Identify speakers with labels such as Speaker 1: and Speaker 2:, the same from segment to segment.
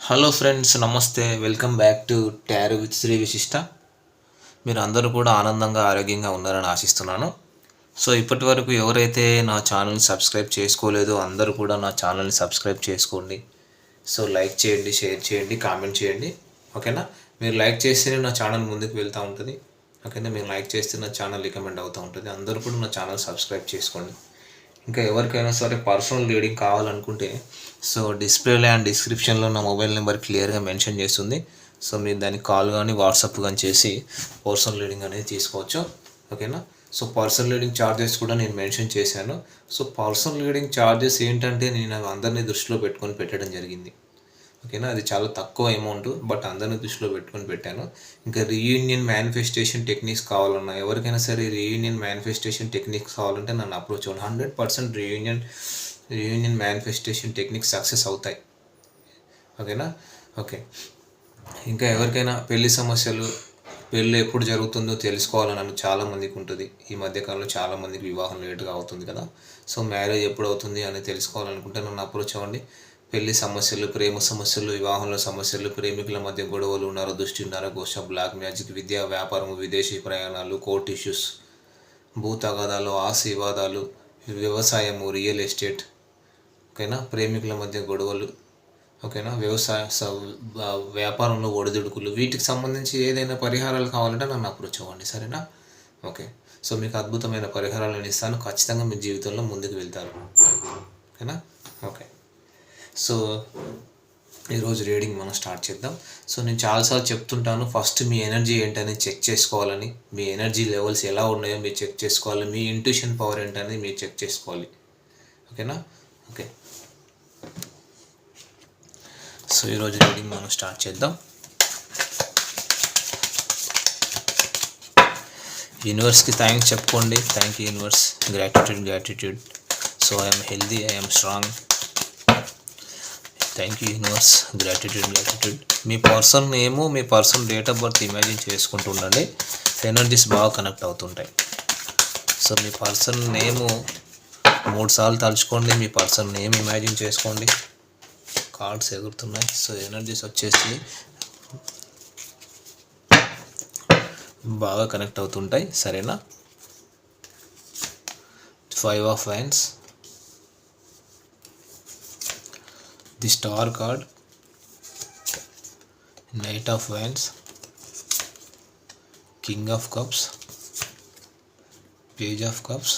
Speaker 1: Hello friends, నమస్తే. Welcome back to tarot with Shri Vishishta. మీరు అందరూ కూడా ఆనందంగా ఆరోగ్యంగా ఉన్నారని ఆశిస్తున్నాను. సో ఇప్పటి వరకు ఎవరైతే నా ఛానల్ని సబ్స్క్రైబ్ చేసుకోలేదో అందరూ కూడా నా ఛానల్ని సబ్స్క్రైబ్ చేసుకోండి. సో లైక్ చేయండి, షేర్ చేయండి, కామెంట్ చేయండి. ఓకేనా? మీరు లైక్ చేస్తేనే నా ఛానల్ ముందుకు వెళ్తూ ఉంటుంది. ఓకేనా? మీరు లైక్ చేస్తే నా ఛానల్ రికమెండ్ అవుతూ ఉంటుంది. అందరూ కూడా నా ఛానల్ సబ్స్క్రైబ్ చేసుకోండి. ఇంకా ఎవరికైనా సరే పర్సనల్ రీడింగ్ కావాలనుకుంటే సో డిస్ప్లేలో అండ్ డిస్క్రిప్షన్లో నా మొబైల్ నెంబర్ క్లియర్గా మెన్షన్ చేస్తుంది. సో మీరు దానికి కాల్ కానీ వాట్సాప్ కానీ చేసి పర్సనల్ రీడింగ్ అనేది తీసుకోవచ్చు. ఓకేనా? సో పర్సనల్ రీడింగ్ ఛార్జెస్ కూడా నేను మెన్షన్ చేశాను. సో పర్సనల్ రీడింగ్ ఛార్జెస్ ఏంటంటే నేను అందరినీ దృష్టిలో పెట్టుకొని పెట్టడం జరిగింది. ఓకేనా? అది చాలా తక్కువ అమౌంట్, బట్ అందరిని దృష్టిలో పెట్టుకొని పెట్టాను. ఇంకా రీయూనియన్ మేనిఫెస్టేషన్ టెక్నిక్స్ కావాలన్నా, ఎవరికైనా సరే రీయూనియన్ మేనిఫెస్టేషన్ టెక్నిక్స్ కావాలంటే నన్ను అప్రోచ్ అవ్వండి. 100% రీయూనియన్ మేనిఫెస్టేషన్ టెక్నిక్స్ సక్సెస్ అవుతాయి. ఓకేనా? ఓకే. ఇంకా ఎవరికైనా పెళ్లి సమస్యలు, పెళ్ళి ఎప్పుడు జరుగుతుందో తెలుసుకోవాలని చాలామందికి ఉంటుంది. ఈ మధ్యకాలంలో చాలామందికి వివాహం లేటుగా అవుతుంది కదా. సో మ్యారేజ్ ఎప్పుడు అవుతుంది అని తెలుసుకోవాలనుకుంటే నన్ను అప్రోచ్ అవ్వండి. పెళ్లి సమస్యలు, ప్రేమ సమస్యలు, వివాహంలో సమస్యలు, ప్రేమికుల మధ్య గొడవలు, నరదృష్టి, నరఘోష, బ్లాక్ మ్యాజిక్, విద్య, వ్యాపారము, విదేశీ ప్రయాణాలు, కోర్ట్ ఇష్యూస్, భూ తగాదాలు, ఆస్తి వివాదాలు, వ్యవసాయము, రియల్ ఎస్టేట్. ఓకేనా? ప్రేమికుల మధ్య గొడవలు. ఓకేనా? వ్యాపారంలో ఒడిదుడుకులు, వీటికి సంబంధించి ఏదైనా పరిహారాలు కావాలంటే నన్ను అప్రోచ్ అవ్వండి. సరేనా? ఓకే. సో మీకు అద్భుతమైన పరిహారాలను ఇస్తాను. ఖచ్చితంగా మీ జీవితంలో ముందుకు వెళ్తారు. ఓకేనా? ఓకే. సో ఈరోజు రీడింగ్ మనం స్టార్ట్ చేద్దాం. సో నేను చాలాసార్లు చెప్తుంటాను, ఫస్ట్ మీ ఎనర్జీ ఏంటని చెక్ చేసుకోవాలని. మీ ఎనర్జీ లెవెల్స్ ఎలా ఉన్నాయో మీరు చెక్ చేసుకోవాలి. మీ ఇంట్యూషన్ పవర్ ఏంటనేది మీరు చెక్ చేసుకోవాలి. ఓకేనా? ఓకే. సో ఈరోజు రీడింగ్ మనం స్టార్ట్ చేద్దాం. యూనివర్స్కి థ్యాంక్స్ చెప్పుకోండి. Thank you universe. Gratitude. So I'm healthy, I'm strong. Thank you universe. Gratitude. Me person name, me person date of birth imagine చేసుకుంటూ ఉండండి. ఎనర్జీస్ బాగా కనెక్ట్ అవుతుంటాయి. సో మీ పర్సన్ నేము 3 సార్లు తలుచుకోండి. మీ పర్సన్ నేమ్ ఇమాజిన్ చేసుకోండి. Cards ఎగురుతున్నాయి. So energies వచ్చేసి బాగా connect అవుతుంటాయి. సరేనా? 5 of wines, the star card, knight of wines, king of cups, page of cups,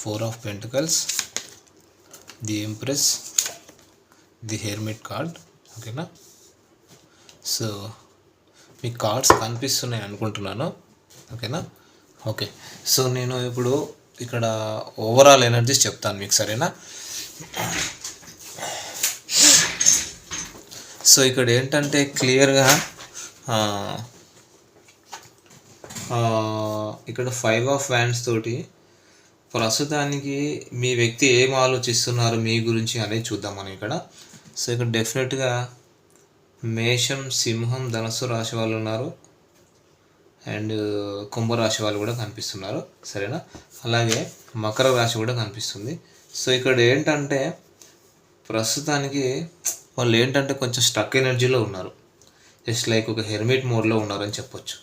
Speaker 1: 4 of pentacles, the empress, the hermit card. ఓకేనా? So మీ cards కనిపిస్తున్నాయి అనుకుంటున్నాను. ఓకేనా? ఓకే. సో నేను ఇప్పుడు ఇక్కడ ఓవరాల్ ఎనర్జీస్ చెప్తాను మీకు. సరేనా? సో ఇక్కడ ఏంటంటే క్లియర్గా ఇక్కడ 5 ఆఫ్ వ్యాండ్స్ తోటి ప్రస్తుతానికి మీ వ్యక్తి ఏం ఆలోచిస్తున్నారు మీ గురించి అనేది చూద్దాం మనం ఇక్కడ. సో ఇక్కడ డెఫినెట్గా మేషం, సింహం, ధనుసు రాశి వాళ్ళు ఉన్నారు. అండ్ కుంభరాశి వాళ్ళు కూడా కనిపిస్తున్నారు. సరేనా? అలాగే మకర రాశి కూడా కనిపిస్తుంది. సో ఇక్కడ ఏంటంటే ప్రస్తుతానికి వాళ్ళు ఏంటంటే కొంచెం స్టక్ ఎనర్జీలో ఉన్నారు. జస్ట్ లైక్ ఒక హెర్మిట్ మోడ్లో ఉన్నారని చెప్పొచ్చు.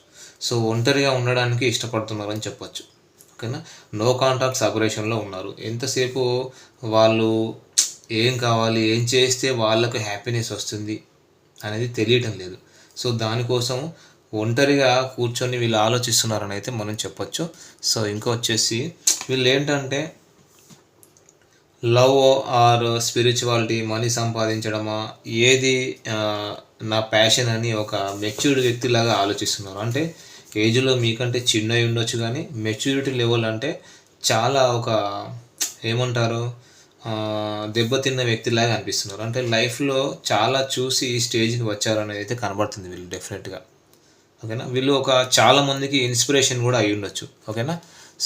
Speaker 1: సో ఒంటరిగా ఉండడానికి ఇష్టపడుతున్నారని చెప్పొచ్చు. ఓకేనా? నో కాంటాక్ట్ సపరేషన్లో ఉన్నారు. ఎంతసేపు వాళ్ళు ఏం కావాలి, ఏం చేస్తే వాళ్ళకు హ్యాపీనెస్ వస్తుంది అనేది తెలియటం లేదు. సో దానికోసం ఒంటరిగా కూర్చొని వీళ్ళు ఆలోచిస్తున్నారని అయితే మనం చెప్పొచ్చు. సో ఇంకా వచ్చేసి వీళ్ళు ఏంటంటే లవ్ ఆర్ స్పిరిచువాలిటీ, మనీ సంపాదించడమా, ఏది నా ప్యాషన్ అని ఒక మెచ్యూర్డ్ వ్యక్తిలాగా ఆలోచిస్తున్నారు. అంటే ఏజ్లో మీకంటే చిన్న ఉండొచ్చు, కానీ మెచ్యూరిటీ లెవెల్ అంటే చాలా ఒక ఏమంటారు దెబ్బతిన్న వ్యక్తిలాగా అనిపిస్తున్నారు. అంటే లైఫ్లో చాలా చూసి ఈ స్టేజ్కి వచ్చారనేది అయితే కనబడుతుంది వీళ్ళు డెఫినెట్గా. ఓకేనా? వీళ్ళు ఒక చాలామందికి ఇన్స్పిరేషన్ కూడా అయి ఉండొచ్చు. ఓకేనా?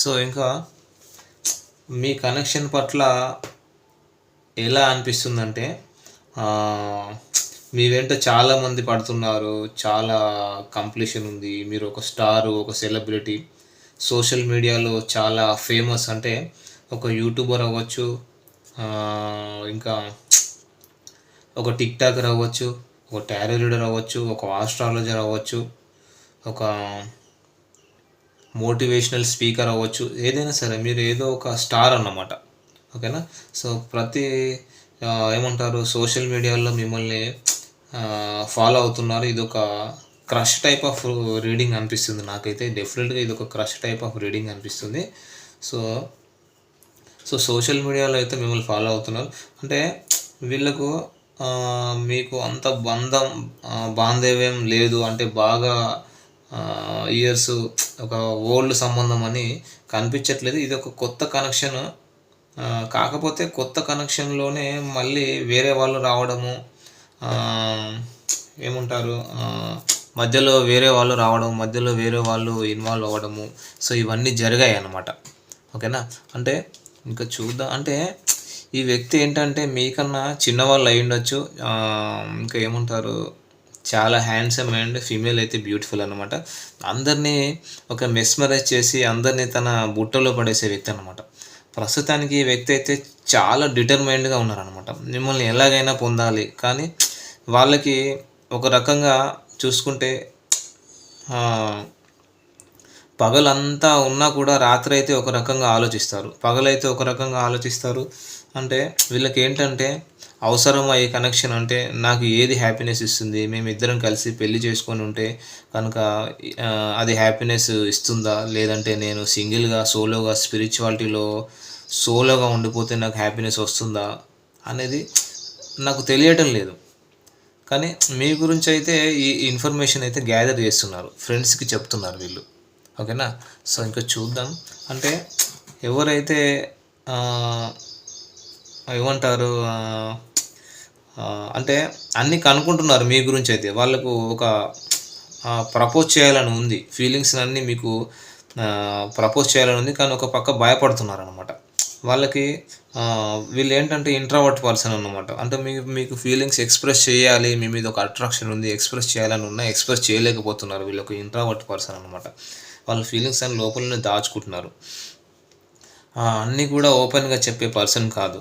Speaker 1: సో ఇంకా మీ కనెక్షన్ పట్ల ఎలా అనిపిస్తుందంటే మీ వెంట చాలామంది పడుతున్నారు, చాలా కంప్లీషన్ ఉంది, మీరు ఒక స్టారు, ఒక సెలబ్రిటీ, సోషల్ మీడియాలో చాలా ఫేమస్. అంటే ఒక యూట్యూబర్ అవ్వచ్చు, ఇంకా ఒక టిక్ టాకర్ అవ్వచ్చు, ఒక టారో రీడర్ అవ్వచ్చు, ఒక ఆస్ట్రాలజర్ అవ్వచ్చు, ఒక మోటివేషనల్ స్పీకర్ అవ్వచ్చు, ఏదైనా సరే మీరు ఏదో ఒక స్టార్ అన్నమాట. ఓకేనా. సో ప్రతి ఏమంటారు సోషల్ మీడియాలో మిమ్మల్ని ఫాలో అవుతున్నారు. ఇది ఒక క్రష్ టైప్ ఆఫ్ రీడింగ్ అనిపిస్తుంది నాకైతే. డెఫినెట్గా ఇది ఒక క్రష్ టైప్ ఆఫ్ రీడింగ్ అనిపిస్తుంది. సో సోషల్ మీడియాలో అయితే మిమ్మల్ని ఫాలో అవుతున్నారు అంటే వీళ్ళకు మీకు అంత బాంధవ్యం లేదు అంటే బాగా ఇయర్స్ ఒక ఓల్డ్ సంబంధం అని కనిపించట్లేదు. ఇది ఒక కొత్త కనెక్షన్. కాకపోతే కొత్త కనెక్షన్లోనే మళ్ళీ వేరే వాళ్ళు రావడము, ఏమంటారు మధ్యలో వేరే వాళ్ళు రావడం, మధ్యలో వేరే వాళ్ళు ఇన్వాల్వ్ అవ్వడము. సో ఇవన్నీ జరిగాయి అన్నమాట. ఓకేనా. అంటే ఇంకా చూద్దాం. అంటే ఈ వ్యక్తి ఏంటంటే మీకన్నా చిన్నవాళ్ళు అయి ఉండొచ్చు. ఇంకా ఏమంటారు చాలా హ్యాండ్సమ్ అండ్ ఫీమేల్ అయితే బ్యూటిఫుల్ అనమాట. అందరినీ ఒక మెస్మరైజ్ చేసి అందరినీ తన బుట్టలో పడేసే వ్యక్తి అనమాట. ప్రస్తుతానికి ఈ వ్యక్తి అయితే చాలా డిటర్మైన్డ్గా ఉన్నారనమాట. మిమ్మల్ని ఎలాగైనా పొందాలి. కానీ వాళ్ళకి ఒక రకంగా చూసుకుంటే పగలంతా ఉన్నా కూడా రాత్రి అయితే ఒక రకంగా ఆలోచిస్తారు, పగలైతే ఒక రకంగా ఆలోచిస్తారు. అంటే వీళ్ళకి ఏంటంటే అవసరమా ఈ కనెక్షన్, అంటే నాకు ఏది హ్యాపీనెస్ ఇస్తుంది, మేమిద్దరం కలిసి పెళ్లి చేసుకొని ఉంటే కనుక అది హ్యాపీనెస్ ఇస్తుందా, లేదంటే నేను సింగిల్గా సోలోగా స్పిరిచువాలిటీలో సోలోగా ఉండిపోతే నాకు హ్యాపీనెస్ వస్తుందా అనేది నాకు తెలియటం లేదు. కానీ మీ గురించి అయితే ఈ ఇన్ఫర్మేషన్ అయితే గ్యాదర్ చేస్తున్నారు, ఫ్రెండ్స్కి చెప్తున్నారు వీళ్ళు. ఓకేనా. సో ఇంకా చూద్దాం. అంటే ఎవరైతే ఏమంటారు అంటే అన్నీ కనుక్కుంటున్నారు మీ గురించి అయితే, వాళ్ళకు ఒక ప్రపోజ్ చేయాలని ఉంది, ఫీలింగ్స్ అన్నీ మీకు ప్రపోజ్ చేయాలని ఉంది. కానీ ఒక పక్క భయపడుతున్నారు అనమాట. వాళ్ళకి వీళ్ళు ఏంటంటే ఇంట్రావర్ట్ పర్సన్ అన్నమాట. అంటే మీకు ఫీలింగ్స్ ఎక్స్ప్రెస్ చేయాలి, మీ మీద ఒక అట్రాక్షన్ ఉంది, ఎక్స్ప్రెస్ చేయాలని ఉన్నా ఎక్స్ప్రెస్ చేయలేకపోతున్నారు. వీళ్ళు ఒక ఇంట్రావర్ట్ పర్సన్ అనమాట. వాళ్ళ ఫీలింగ్స్ అని లోపలనే దాచుకుంటున్నారు. అన్నీ కూడా ఓపెన్గా చెప్పే పర్సన్ కాదు.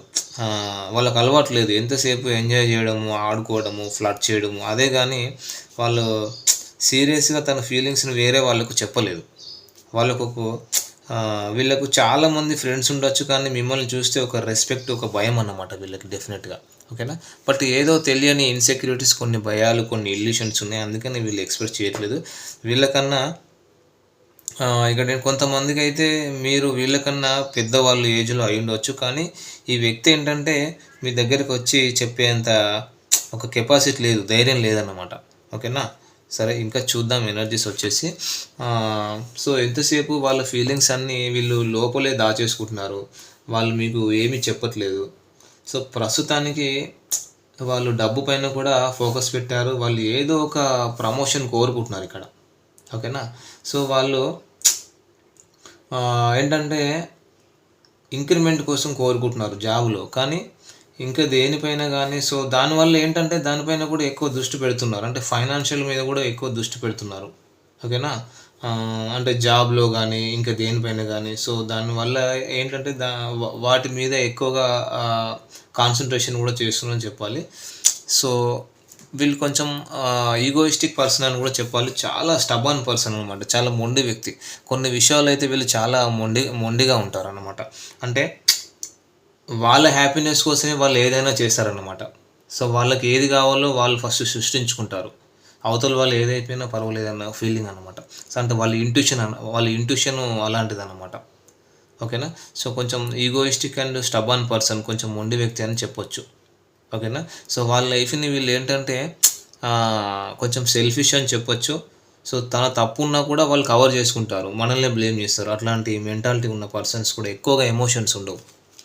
Speaker 1: వాళ్ళకి అలవాటు లేదు ఎంతసేపు ఎంజాయ్ చేయడము, ఆడుకోవడము, ఫ్లర్ట్ చేయడము, అదే కానీ వాళ్ళు సీరియస్గా తన ఫీలింగ్స్ని వేరే వాళ్ళకు చెప్పలేదు. వీళ్ళకు చాలామంది ఫ్రెండ్స్ ఉండొచ్చు, కానీ మిమ్మల్ని చూస్తే ఒక రెస్పెక్ట్, ఒక భయం అన్నమాట వీళ్ళకి డెఫినెట్గా. ఓకేనా. బట్ ఏదో తెలియని ఇన్సెక్యూరిటీస్, కొన్ని భయాలు, కొన్ని ఇల్యూషన్స్ ఉన్నాయి. అందుకని వీళ్ళు ఎక్స్ప్రెస్ చేయట్లేదు. వీళ్ళకన్నా ఇక్కడ నేను కొంతమందికి అయితే మీరు వీళ్ళకన్నా పెద్దవాళ్ళు ఏజ్లో అయి ఉండవచ్చు, కానీ ఈ వ్యక్తి ఏంటంటే మీ దగ్గరికి వచ్చి చెప్పేంత ఒక కెపాసిటీ లేదు, ధైర్యం లేదన్నమాట. ఓకేనా. సరే ఇంకా చూద్దాం ఎనర్జీస్ వచ్చేసి. సో ఎంతసేపు వాళ్ళ ఫీలింగ్స్ అన్నీ వీళ్ళు లోపలే దాచేసుకుంటున్నారు, వాళ్ళు మీకు ఏమీ చెప్పట్లేదు. సో ప్రస్తుతానికి వాళ్ళు డబ్బు పైన కూడా ఫోకస్ పెట్టారు. వాళ్ళు ఏదో ఒక ప్రమోషన్ కోరుకుంటున్నారు ఇక్కడ. ఓకేనా. సో వాళ్ళు ఏంటంటే ఇంక్రిమెంట్ కోసం కోరుకుంటున్నారు జాబ్లో, కానీ ఇంకా దేనిపైన కానీ. సో దానివల్ల ఏంటంటే దానిపైన కూడా ఎక్కువ దృష్టి పెడుతున్నారు, అంటే ఫైనాన్షియల్ మీద కూడా ఎక్కువ దృష్టి పెడుతున్నారు. ఓకేనా. అంటే జాబ్లో కానీ ఇంకా దేనిపైన కానీ. సో దానివల్ల ఏంటంటే వాటి మీద ఎక్కువగా కాన్సన్ట్రేషన్ కూడా చేస్తున్నారని చెప్పాలి. సో వీళ్ళు కొంచెం ఈగోయిస్టిక్ పర్సన్ అని కూడా చెప్పాలి. చాలా స్టబర్న్ పర్సన్ అనమాట, చాలా మొండి వ్యక్తి. కొన్ని విషయాలు అయితే వీళ్ళు చాలా మొండిగా ఉంటారు అన్నమాట. అంటే వాళ్ళ హ్యాపీనెస్ కోసమే వాళ్ళు ఏదైనా చేస్తారన్నమాట. సో వాళ్ళకి ఏది కావాలో వాళ్ళు ఫస్ట్ సృష్టించుకుంటారు, అవతల వాళ్ళు ఏదైపోయినా పర్వాలేదన్న ఫీలింగ్ అనమాట. సో అంటే వాళ్ళ ఇంట్యూషన్ అలాంటిది అనమాట. ఓకేనా. సో కొంచెం ఈగోయిస్టిక్ అండ్ స్టబర్న్ పర్సన్, కొంచెం మొండి వ్యక్తి అని చెప్పొచ్చు. ఓకేనా. సో వాళ్ళ లైఫ్ని వీళ్ళు ఏంటంటే కొంచెం సెల్ఫిష్ అని చెప్పొచ్చు. సో తన తప్పు ఉన్నా కూడా వాళ్ళు కవర్ చేసుకుంటారు, మనల్ని బ్లేమ్ చేస్తారు. అట్లాంటి మెంటాలిటీ ఉన్న పర్సన్స్ కూడా ఎక్కువగా ఎమోషన్స్ ఉండవు.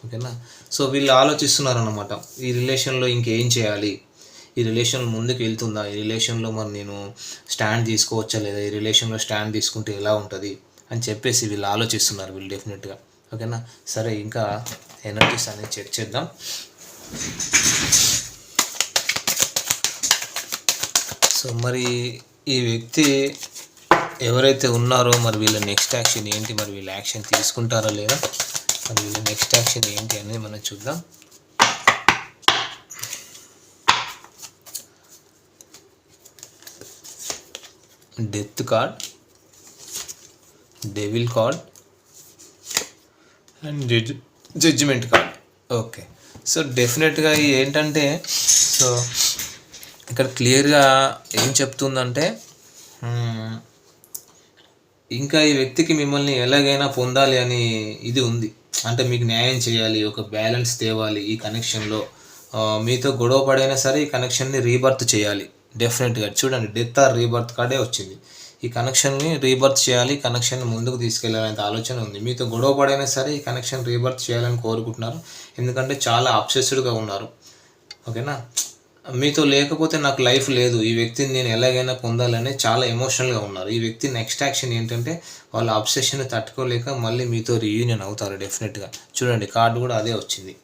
Speaker 1: ఓకేనా. సో వీళ్ళు ఆలోచిస్తున్నారు అన్నమాట, ఈ రిలేషన్లో ఇంకేం చేయాలి, ఈ రిలేషన్ ముందుకు వెళ్తుందా, ఈ రిలేషన్లో మరి నేను స్టాండ్ తీసుకోవచ్చా లేదా, ఈ రిలేషన్లో స్టాండ్ తీసుకుంటే ఎలా ఉంటుంది అని చెప్పేసి వీళ్ళు ఆలోచిస్తున్నారు వీళ్ళు డెఫినెట్గా. ఓకేనా. సరే ఇంకా ఎనర్జీస్ అనేది చెక్ చేద్దాం. సో మరి ఈ వ్యక్తి ఎవరైతే ఉన్నారో మరి వీళ్ళ నెక్స్ట్ యాక్షన్ ఏంటి, మరి వీళ్ళ యాక్షన్ తీసుకుంటారా లేదా, మరి వీళ్ళ నెక్స్ట్ యాక్షన్ ఏంటి అనేది మనం చూద్దాం. Death card, devil card and judgement card. Okay, so డెఫినెట్గా ఏంటంటే, సో ఇక్కడ క్లియర్గా ఏం చెప్తుందంటే, ఇంకా ఈ వ్యక్తికి మిమ్మల్ని ఎలాగైనా పొందాలి అని ఇది ఉంది. అంటే మీకు న్యాయం చేయాలి, ఒక బ్యాలెన్స్ తేవాలి ఈ కనెక్షన్లో. మీతో గొడవ పడైనా సరే ఈ కనెక్షన్ని రీబర్త్ చేయాలి. డెఫినెట్గా చూడండి, డెత్ ఆర్ రీబర్త్ కార్డే వచ్చింది. ఈ కనెక్షన్ని రీబర్త్ చేయాలి, కనెక్షన్ని ముందుకు తీసుకెళ్ళాలనే ఆలోచన ఉంది. మీతో గొడవ పడైనా సరే ఈ కనెక్షన్ రీబర్త్ చేయాలని కోరుకుంటున్నారు. ఎందుకంటే చాలా అబ్సెస్డ్గా ఉన్నారు. ఓకేనా, మీతో లేకపోతే నాకు లైఫ్ లేదు, ఈ వ్యక్తిని నేను ఎలాగైనా పొందాలని చాలా ఎమోషనల్గా ఉన్నారు. ఈ వ్యక్తి నెక్స్ట్ యాక్షన్ ఏంటంటే వాళ్ళ అబ్సెషన్ తట్టుకోలేక మళ్ళీ మీతో రీయూనియన్ అవుతారు డెఫినెట్గా. చూడండి, కార్డు కూడా అదే వచ్చింది.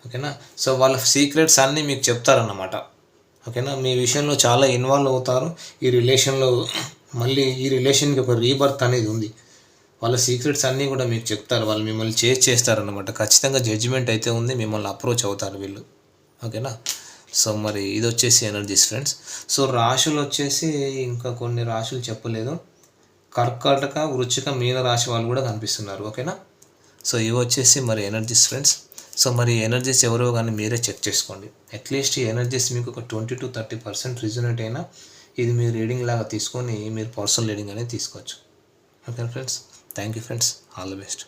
Speaker 1: ఓకేనా, సో వాళ్ళ సీక్రెట్స్ అన్నీ మీకు చెప్తారన్నమాట. ఓకేనా, మీ విషయంలో చాలా ఇన్వాల్వ్ అవుతారు. ఈ రిలేషన్లో మళ్ళీ ఈ రిలేషన్కి ఒక రీబర్త్ అనేది ఉంది. వాళ్ళ సీక్రెట్స్ అన్నీ కూడా మీకు చెప్తారు. వాళ్ళు మిమ్మల్ని చేస్తారన్నమాట. ఖచ్చితంగా జడ్జిమెంట్ అయితే ఉంది, మిమ్మల్ని అప్రోచ్ అవుతారు వీళ్ళు. ఓకేనా, సో మరి ఇది వచ్చేసి ఎనర్జీస్ ఫ్రెండ్స్. సో రాశులు వచ్చేసి ఇంకా కొన్ని రాశులు చెప్పలేదు. కర్కాటక, వృశ్చిక, మీన రాశి వాళ్ళు కూడా కనిపిస్తున్నారు. ఓకేనా, సో ఇవి వచ్చేసి మరి ఎనర్జీస్ ఫ్రెండ్స్. సో మరి ఎనర్జీస్ ఎవరో కానీ మీరే చెక్ చేసుకోండి. అట్లీస్ట్ ఈ ఎనర్జీస్ మీకు ఒక 20-30% రిజనేట్ అయినా ఇది మీ రీడింగ్ లాగా తీసుకొని మీరు పర్సనల్ రీడింగ్ అనేది తీసుకోవచ్చు. Okay friends, thank you friends, all the best.